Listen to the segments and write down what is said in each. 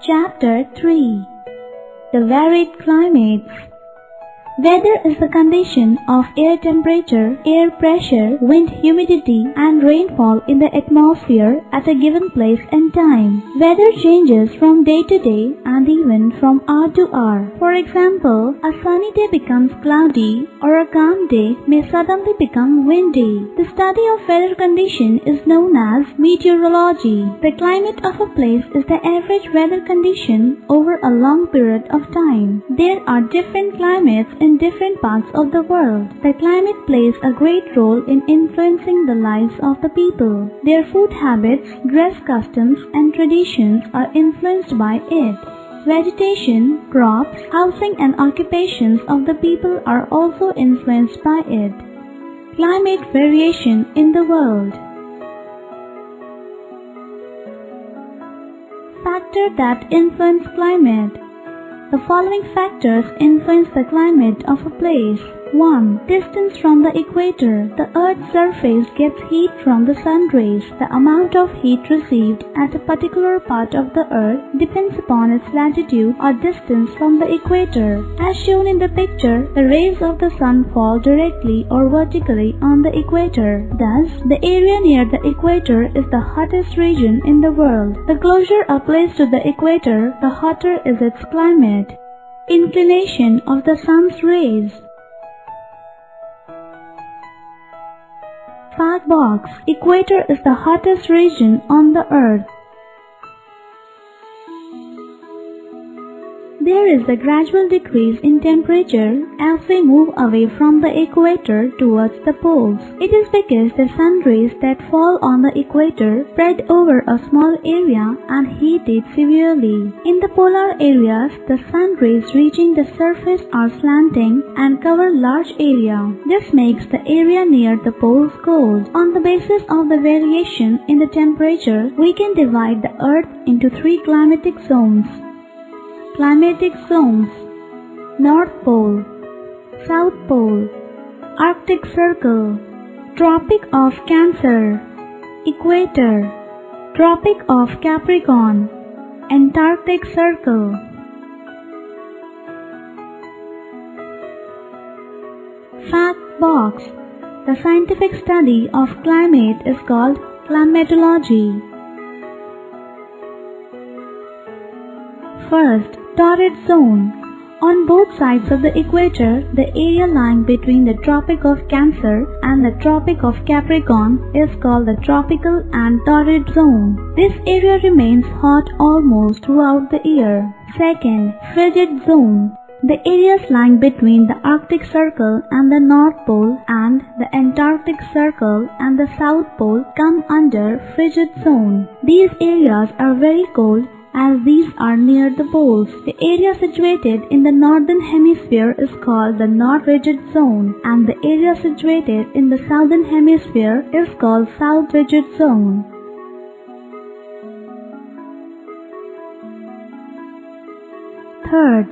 Chapter 3. The Varied Climates. Weather is the condition of air temperature, air pressure, wind humidity, and rainfall in the atmosphere at a given place and time. Weather changes from day to day and even from hour to hour. For example, a sunny day becomes cloudy or a calm day may suddenly become windy. The study of weather condition is known as meteorology. The climate of a place is the average weather condition over a long period of time. There are different climates in different parts of the world. The climate plays a great role in influencing the lives of the people. Their food habits, dress customs, and traditions are influenced by it. Vegetation, crops, housing, and occupations of the people are also influenced by it. Climate variation in the world. Factors that influence climate. The following factors influence the climate of a place. 1. Distance from the equator. The Earth's surface gets heat from the sun rays. The amount of heat received at a particular part of the Earth depends upon its latitude or distance from the equator. As shown in the picture, the rays of the sun fall directly or vertically on the equator. Thus, the area near the equator is the hottest region in the world. The closer a place to the equator, the hotter is its climate. Inclination of the sun's rays. Fact box. Equator is the hottest region on the Earth. There is a gradual decrease in temperature as we move away from the equator towards the poles. It is because the sun rays that fall on the equator spread over a small area and heat it severely. In the polar areas, the sun rays reaching the surface are slanting and cover large area. This makes the area near the poles cold. On the basis of the variation in the temperature, we can divide the Earth into 3 climatic zones. Climatic zones: North Pole, South Pole, Arctic Circle, Tropic of Cancer, Equator, Tropic of Capricorn, Antarctic Circle. Fact box. The scientific study of climate is called climatology. First, Torrid Zone. On both sides of the equator, the area lying between the Tropic of Cancer and the Tropic of Capricorn is called the Tropical and Torrid Zone. This area remains hot almost throughout the year. Second, Frigid Zone. The areas lying between the Arctic Circle and the North Pole and the Antarctic Circle and the South Pole come under Frigid Zone. These areas are very cold as these are near the poles. The area situated in the northern hemisphere is called the North Frigid Zone, and the area situated in the southern hemisphere is called South Frigid Zone. Third,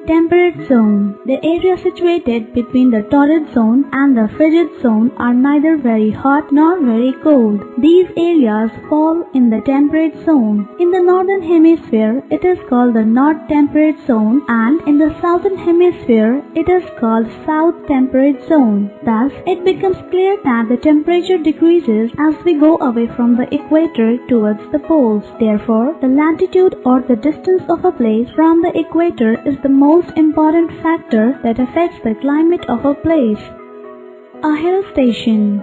Temperate Zone. The area situated between the Torrid Zone and the Frigid Zone are neither very hot nor very cold. These areas fall in the Temperate Zone. In the Northern Hemisphere, it is called the North Temperate Zone, and in the Southern Hemisphere, it is called South Temperate Zone. Thus, it becomes clear that the temperature decreases as we go away from the equator towards the poles. Therefore, the latitude or the distance of a place from the equator is the most important factor that affects the climate of a place. A hill station.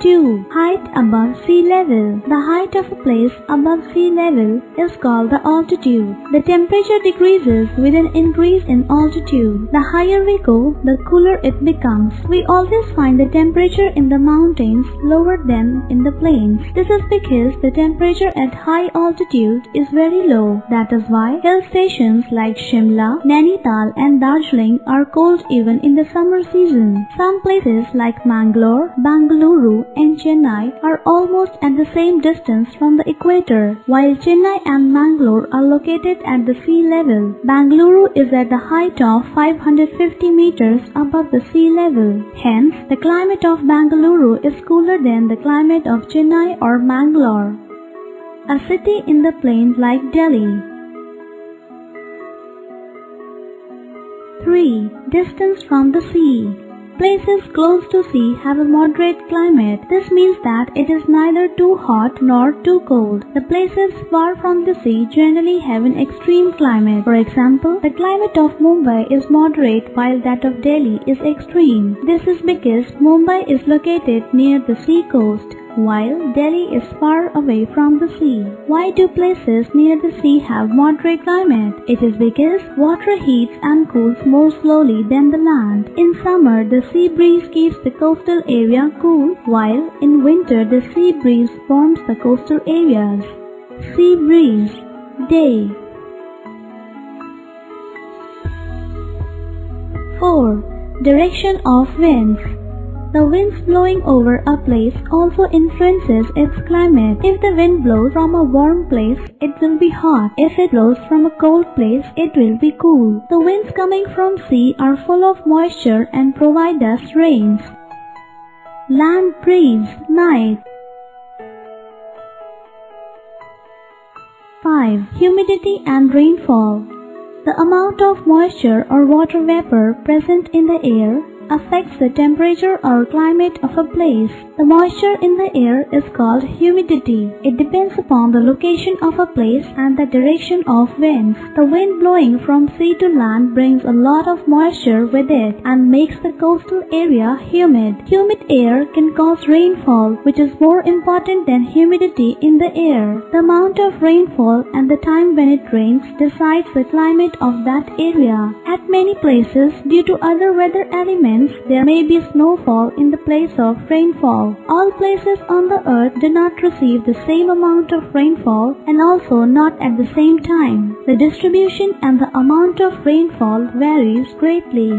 2. Height above sea level. The height of a place above sea level is called the altitude. The temperature decreases with an increase in altitude. The higher we go, the cooler it becomes. We always find the temperature in the mountains lower than in the plains. This is because the temperature at high altitude is very low. That is why hill stations like Shimla, Nainital, and Darjeeling are cold even in the summer season. Some places like Mangalore, Bengaluru, and Chennai are almost at the same distance from the equator. While Chennai and Mangalore are located at the sea level, Bengaluru is at the height of 550 meters above the sea level. Hence, the climate of Bengaluru is cooler than the climate of Chennai or Mangalore. A city in the plains like Delhi. 3. Distance from the sea. Places close to sea have a moderate climate. This means that it is neither too hot nor too cold. The places far from the sea generally have an extreme climate. For example, the climate of Mumbai is moderate while that of Delhi is extreme. This is because Mumbai is located near the sea coast, while Delhi is far away from the sea. Why do places near the sea have moderate climate? It is because water heats and cools more slowly than the land. In summer, the sea breeze keeps the coastal area cool, while in winter the sea breeze warms the coastal areas. Sea breeze. Day. 4. Direction of winds. The winds blowing over a place also influences its climate. If the wind blows from a warm place, it will be hot. If it blows from a cold place, it will be cool. The winds coming from sea are full of moisture and provide us rains. Land breeze. Night. 5. Humidity and rainfall. The amount of moisture or water vapor present in the air affects the temperature or climate of a place. The moisture in the air is called humidity. It depends upon the location of a place and the direction of winds. The wind blowing from sea to land brings a lot of moisture with it and makes the coastal area humid. Humid air can cause rainfall, which is more important than humidity in the air. The amount of rainfall and the time when it rains decides the climate of that area. At many places, due to other weather elements, there may be snowfall in the place of rainfall. All places on the earth do not receive the same amount of rainfall and also not at the same time. The distribution and the amount of rainfall varies greatly.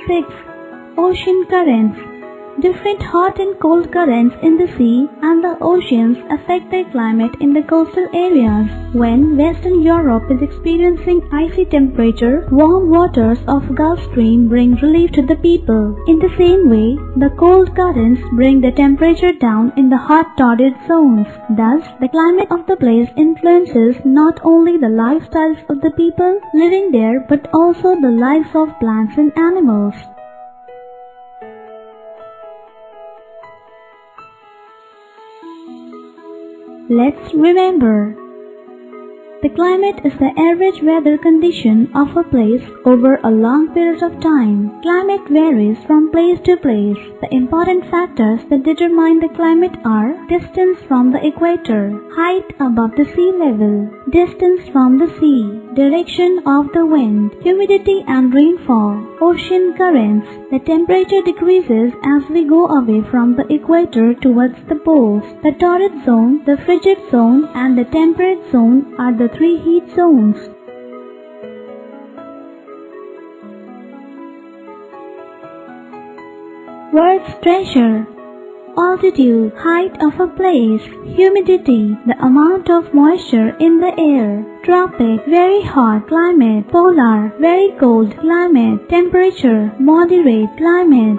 6. Ocean currents. Different hot and cold currents in the sea and the oceans affect the climate in the coastal areas. When Western Europe is experiencing icy temperature, warm waters of Gulf Stream bring relief to the people. In the same way, the cold currents bring the temperature down in the hot torrid zones. Thus, the climate of the place influences not only the lifestyles of the people living there but also the lives of plants and animals. Let's remember, the climate is the average weather condition of a place over a long period of time. Climate varies from place to place. The important factors that determine the climate are distance from the equator, height above the sea level, distance from the sea, direction of the wind, humidity and rainfall, ocean currents. The temperature decreases as we go away from the equator towards the poles. The torrid zone, the frigid zone and the temperate zone are the 3 heat zones. Words treasure. Altitude, height of a place. Humidity, the amount of moisture in the air. Tropic, very hot climate. Polar, very cold climate. Temperature, moderate climate.